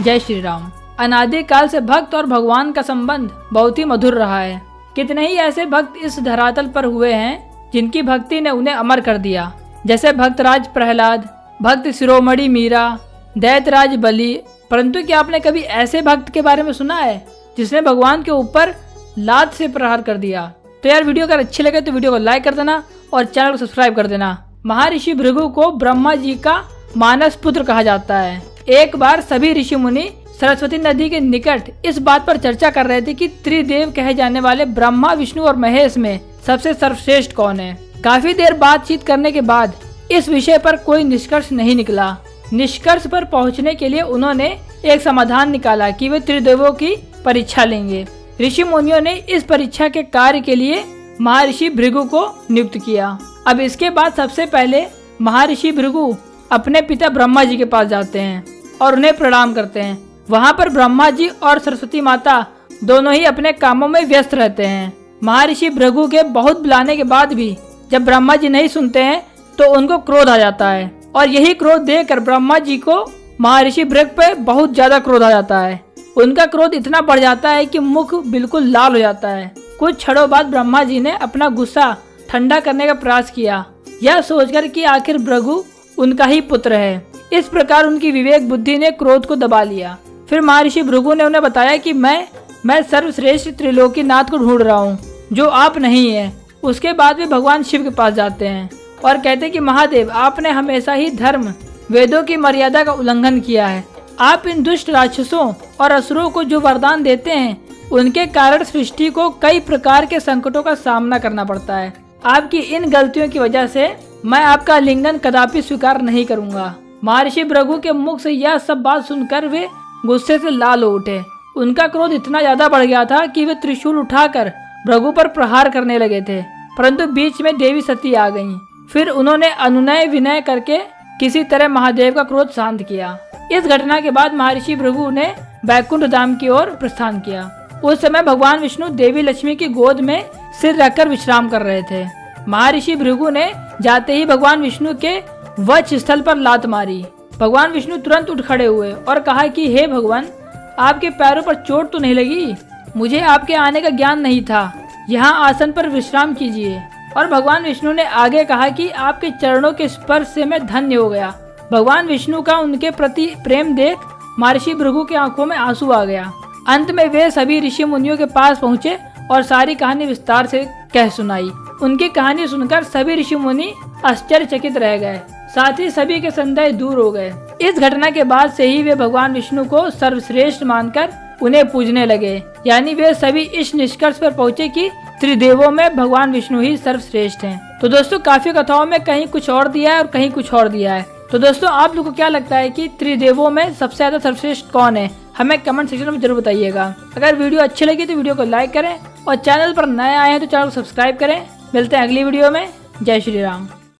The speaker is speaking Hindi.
जय श्री राम। अनादिकाल से भक्त और भगवान का संबंध बहुत ही मधुर रहा है। कितने ही ऐसे भक्त इस धरातल पर हुए हैं जिनकी भक्ति ने उन्हें अमर कर दिया, जैसे भक्तराज प्रहलाद, भक्त शिरोमणि मीरा, दैत्यराज बलि। परंतु क्या आपने कभी ऐसे भक्त के बारे में सुना है जिसने भगवान के ऊपर लात से प्रहार कर दिया? तो यार वीडियो अगर अच्छी लगे तो वीडियो को लाइक कर देना और चैनल को सब्सक्राइब कर देना। महर्षि भृगु को ब्रह्मा जी का मानस पुत्र कहा जाता है। एक बार सभी ऋषि मुनि सरस्वती नदी के निकट इस बात पर चर्चा कर रहे थे कि त्रिदेव कहे जाने वाले ब्रह्मा, विष्णु और महेश में सबसे सर्वश्रेष्ठ कौन है। काफी देर बातचीत करने के बाद इस विषय पर कोई निष्कर्ष नहीं निकला। निष्कर्ष पर पहुंचने के लिए उन्होंने एक समाधान निकाला कि वे त्रिदेवों की परीक्षा लेंगे। ऋषि मुनियों ने इस परीक्षा के कार्य के लिए महर्षि भृगु को नियुक्त किया। अब इसके बाद सबसे पहले महर्षि भृगु अपने पिता ब्रह्मा जी के पास जाते हैं और उन्हें प्रणाम करते हैं। वहाँ पर ब्रह्मा जी और सरस्वती माता दोनों ही अपने कामों में व्यस्त रहते हैं। महर्षि भृगु के बहुत बुलाने के बाद भी जब ब्रह्मा जी नहीं सुनते हैं तो उनको क्रोध आ जाता है और यही क्रोध देखकर ब्रह्मा जी को महर्षि भृगु पे बहुत ज्यादा क्रोध आ जाता है। उनका क्रोध इतना बढ़ जाता है कि मुख बिल्कुल लाल हो जाता है। कुछ क्षणों बाद ब्रह्मा जी ने अपना गुस्सा ठंडा करने का प्रयास किया, यह सोचकर कि आखिर भृगु उनका ही पुत्र है। इस प्रकार उनकी विवेक बुद्धि ने क्रोध को दबा लिया। फिर महर्षि भृगु ने उन्हें बताया कि मैं सर्वश्रेष्ठ त्रिलोकीनाथ को ढूंढ रहा हूँ जो आप नहीं है। उसके बाद वे भगवान शिव के पास जाते हैं और कहते हैं कि महादेव, आपने हमेशा ही धर्म वेदों की मर्यादा का उल्लंघन किया है। आप इन दुष्ट राक्षसों और असुरों को जो वरदान देते हैं उनके कारण सृष्टि को कई प्रकार के संकटों का सामना करना पड़ता है। आपकी इन गलतियों की वजह से मैं आपका आलिंगन कदापि स्वीकार नहीं करूंगा। महर्षि भृगु के मुख से यह सब बात सुनकर वे गुस्से से लाल हो उठे। उनका क्रोध इतना ज्यादा बढ़ गया था कि वे त्रिशूल उठाकर भृगु पर प्रहार करने लगे थे, परंतु बीच में देवी सती आ गईं। फिर उन्होंने अनुनय विनय करके किसी तरह महादेव का क्रोध शांत किया। इस घटना के बाद महर्षि भृगु ने बैकुंठ धाम की ओर प्रस्थान किया। उस समय भगवान विष्णु देवी लक्ष्मी की गोद में सिर रखकर विश्राम कर रहे थे। महर्षि भृगु ने जाते ही भगवान विष्णु के वक्ष स्थल पर लात मारी। भगवान विष्णु तुरंत उठ खड़े हुए और कहा कि हे भगवान, आपके पैरों पर चोट तो नहीं लगी? मुझे आपके आने का ज्ञान नहीं था। यहाँ आसन पर विश्राम कीजिए। और भगवान विष्णु ने आगे कहा कि आपके चरणों के स्पर्श से मैं धन्य हो गया। भगवान विष्णु का उनके प्रति प्रेम देख महर्षि भृगु की आंखों में आंसू आ गया। अंत में वे सभी ऋषि मुनियों के पास पहुँचे और सारी कहानी विस्तार से कह सुनाई। उनकी कहानी सुनकर सभी ऋषि मुनि आश्चर्यचकित रह गए, साथ ही सभी के संदेह दूर हो गए। इस घटना के बाद से ही वे भगवान विष्णु को सर्वश्रेष्ठ मानकर उन्हें पूजने लगे। यानी वे सभी इस निष्कर्ष पर पहुँचे कि त्रिदेवों में भगवान विष्णु ही सर्वश्रेष्ठ हैं। तो दोस्तों, काफी कथाओं में कहीं कुछ और दिया है और कहीं कुछ और दिया है। तो दोस्तों, आप लोगों को क्या लगता है कि त्रिदेवों में सबसे ज्यादा सर्वश्रेष्ठ कौन है? हमें कमेंट सेक्शन में जरूर बताइएगा। अगर वीडियो अच्छी लगी तो वीडियो को लाइक करें और चैनल पर नए आए हैं तो चैनल को सब्सक्राइब करें। मिलते हैं अगली वीडियो में। जय श्री राम।